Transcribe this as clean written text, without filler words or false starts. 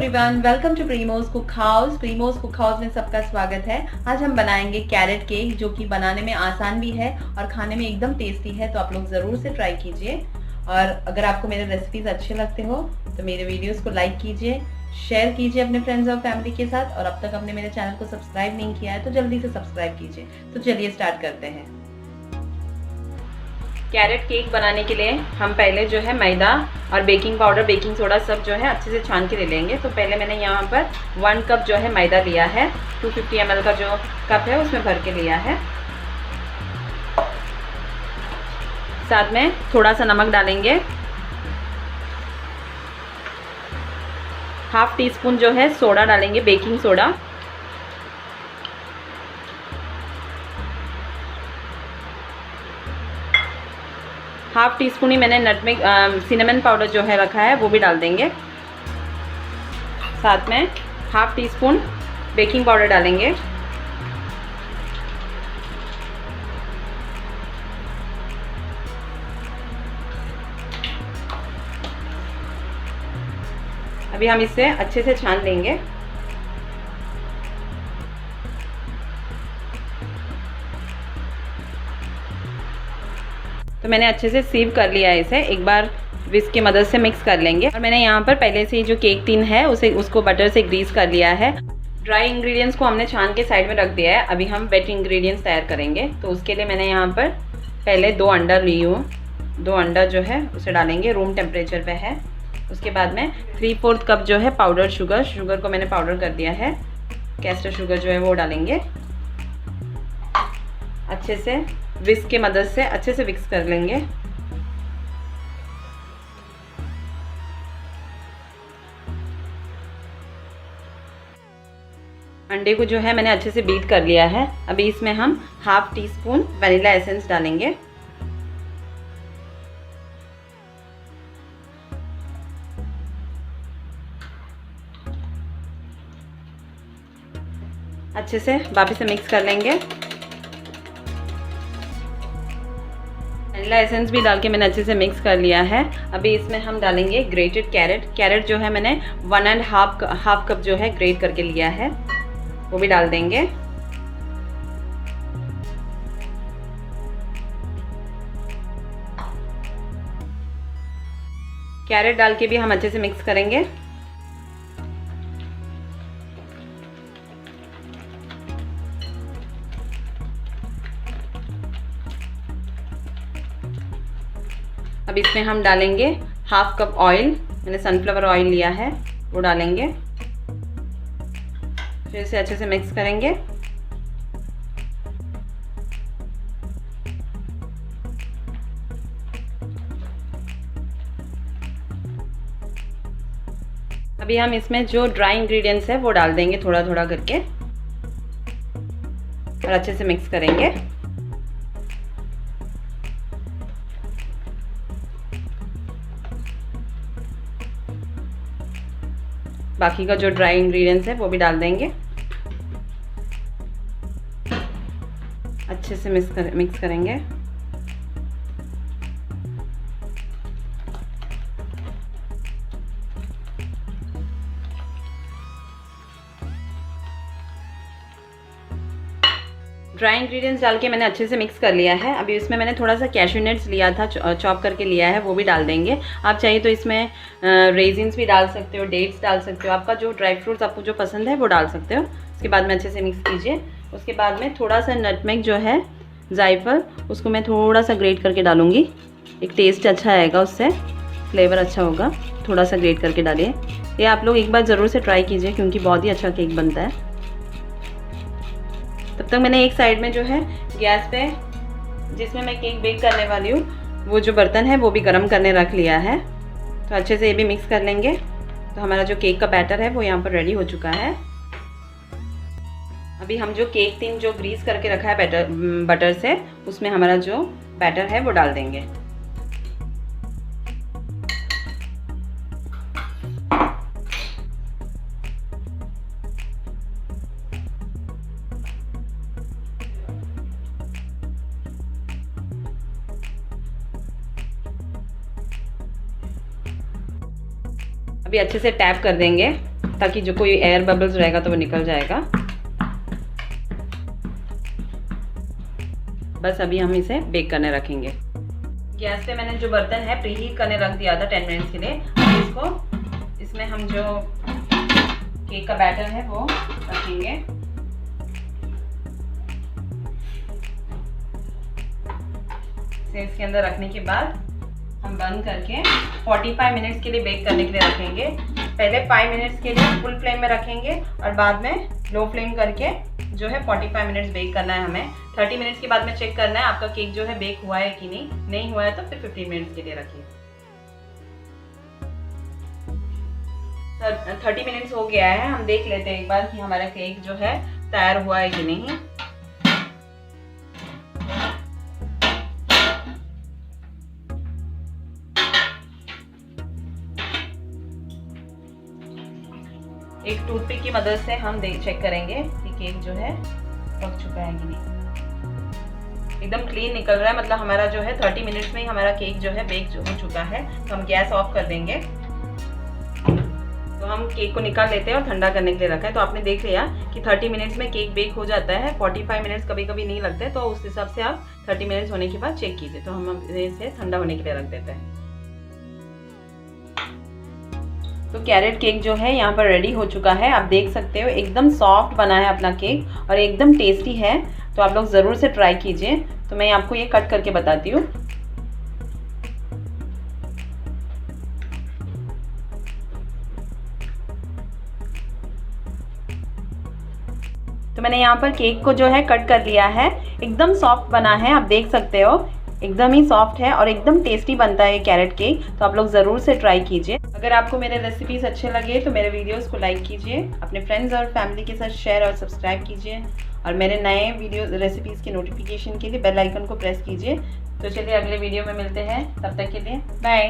Everyone, welcome to Primos cook house. Primos cook house में सबका स्वागत है। आज हम बनाएंगे कैरेट केक, जो कि बनाने में आसान भी है और खाने में एकदम टेस्टी है। तो आप लोग ज़रूर से ट्राई कीजिए। और अगर आपको मेरे रेसिपीज़ अच्छे लगते हो तो मेरे वीडियोस को लाइक कीजिए, शेयर कीजिए अपने फ्रेंड्स और फैमिली के साथ। और अब तक आपने मेरे चैनल को सब्सक्राइब नहीं किया है तो जल्दी से सब्सक्राइब कीजिए। तो चलिए स्टार्ट करते हैं। कैरेट केक बनाने के लिए हम पहले जो है मैदा और बेकिंग पाउडर, बेकिंग सोडा सब जो है अच्छे से छान के ले लेंगे। तो पहले मैंने यहाँ पर 1 कप जो है मैदा लिया है। 250 ml का जो कप है उसमें भर के लिया है। साथ में थोड़ा सा नमक डालेंगे। हाफ टी स्पून जो है सोडा डालेंगे, baking soda. Half teaspoon ही मैंने नटमेग सिनेमन पाउडर जो है रखा है वो भी डाल देंगे। साथ में half tea spoon baking powder डालेंगे। अभी हम इसे अच्छे से छान लेंगे। तो मैंने अच्छे से सीव कर लिया है इसे। एक बार विस्क की मदद से मिक्स कर लेंगे। और मैंने यहाँ पर पहले से ही जो केक टिन है उसको बटर से ग्रीस कर लिया है। ड्राई इंग्रेडिएंट्स को हमने छान के साइड में रख दिया है। अभी हम वेट इंग्रेडिएंट्स तैयार करेंगे। तो उसके लिए मैंने यहाँ पर पहले 2 अंडा ली हूँ। 2 अंडा जो है उसे डालेंगे, रूम टेम्परेचर पे है। उसके बाद में 3/4 कप जो है पाउडर शुगर को मैंने पाउडर कर दिया है। कैस्टर शुगर जो है वो डालेंगे। अच्छे से विस्क की मदद से अच्छे से मिक्स कर लेंगे। अंडे को जो है मैंने अच्छे से बीट कर लिया है। अभी इसमें हम half tea spoon vanilla essence डालेंगे। अच्छे से वापस से मिक्स कर लेंगे। वनीला एसेंस भी डाल के मैंने अच्छे से मिक्स कर लिया है। अभी इसमें हम डालेंगे ग्रेटेड कैरेट जो है मैंने 1.5 कप जो है ग्रेट करके लिया है, वो भी डाल देंगे। कैरेट डाल के भी हम अच्छे से मिक्स करेंगे। अब इसमें हम डालेंगे हाफ कप ऑयल। मैंने सनफ्लावर ऑयल लिया है, वो डालेंगे। फिर इसे अच्छे से मिक्स करेंगे। अभी हम इसमें जो ड्राई इंग्रेडिएंट्स है वो डाल देंगे थोड़ा थोड़ा करके और अच्छे से मिक्स करेंगे। बाकी का जो ड्राई इंग्रेडिएंट्स है वो भी डाल देंगे। अच्छे से मिक्स करेंगे। ड्राई इंग्रेडिएंट्स डाल के मैंने अच्छे से मिक्स कर लिया है। अभी इसमें मैंने थोड़ा सा कैश्यू नट्स लिया था, चॉप करके लिया है, वो भी डाल देंगे। आप चाहिए तो इसमें रेजिन्स भी डाल सकते हो, डेट्स डाल सकते हो। आपका जो ड्राई फ्रूट्स आपको जो पसंद है वो डाल सकते हो। उसके बाद में अच्छे से मिक्स कीजिए। उसके बाद में थोड़ा सा नटमेग जो है, जायफल, उसको मैं थोड़ा सा ग्रेट करके डालूँगी। एक टेस्ट अच्छा आएगा, उससे फ्लेवर अच्छा होगा। थोड़ा सा ग्रेट करके डालिए। ये आप लोग एक बार ज़रूर से ट्राई कीजिए क्योंकि बहुत ही अच्छा केक बनता है। तब तक मैंने एक साइड में जो है गैस पे, जिसमें मैं केक बेक करने वाली हूँ, वो जो बर्तन है वो भी गर्म करने रख लिया है। तो अच्छे से ये भी मिक्स कर लेंगे। तो हमारा जो केक का बैटर है वो यहाँ पर रेडी हो चुका है। अभी हम जो केक टिन जो ग्रीस करके रखा है बटर से, उसमें हमारा जो बैटर है वो डाल देंगे। अभी अच्छे से टैप कर देंगे। ताकि जो कोई एयर बबल्स रहेगा तो वो निकल जाएगा। बस अभी हम इसे बेक करने रखेंगे। गैस पे मैंने जो बर्तन है प्रीहीट करने रख दिया था 10 मिनट्स के लिए। अब इसको इसमें हम जो केक का बैटर है वो रखेंगे। इसे इसके अंदर रखने के बाद हम बंद करके 45 मिनट्स के लिए बेक करने के लिए रखेंगे। पहले 5 मिनट्स के लिए फुल फ्लेम में रखेंगे और बाद में लो फ्लेम करके जो है 45 मिनट्स बेक करना है हमें। 30 मिनट्स के बाद में चेक करना है आपका केक जो है बेक हुआ है कि नहीं हुआ है तो फिर 15 मिनट्स के लिए रखिए। 30 मिनट्स हो गया है, हम देख लेते हैं एक बार कि हमारा केक जो है तैयार हुआ है कि नहीं। एक टूथपिक की मदद से हम चेक करेंगे कि केक जो है पक चुका है कि नहीं। एकदम क्लीन निकल रहा है, मतलब हमारा जो है 30 मिनट्स में ही हमारा केक जो है बेक हो चुका है। तो हम गैस ऑफ कर देंगे। तो हम केक को निकाल लेते हैं और ठंडा करने के लिए रखा है। तो आपने देख लिया कि 30 मिनट्स में केक बेक हो जाता है। 45 मिनट्स कभी कभी नहीं लगते, तो उस हिसाब से आप 30 मिनट्स होने के बाद चेक कीजिए। तो हम इसे ठंडा होने के लिए रख देते हैं। तो कैरेट केक जो है यहाँ पर रेडी हो चुका है। आप देख सकते हो एकदम सॉफ्ट बना है अपना केक और एकदम टेस्टी है। तो आप लोग ज़रूर से ट्राई कीजिए। तो मैं आपको ये कट करके बताती हूँ। तो मैंने यहाँ पर केक को जो है कट कर लिया है। एकदम सॉफ्ट बना है, आप देख सकते हो एकदम ही सॉफ्ट है और एकदम टेस्टी बनता है कैरेट केक। तो आप लोग ज़रूर से ट्राई कीजिए। अगर आपको मेरे रेसिपीज़ अच्छे लगे तो मेरे वीडियोस को लाइक कीजिए, अपने फ्रेंड्स और फैमिली के साथ शेयर और सब्सक्राइब कीजिए और मेरे नए वीडियो रेसिपीज़ के नोटिफिकेशन के लिए बेल आइकन को प्रेस कीजिए। तो चलिए अगले वीडियो में मिलते हैं, तब तक के लिए बाय।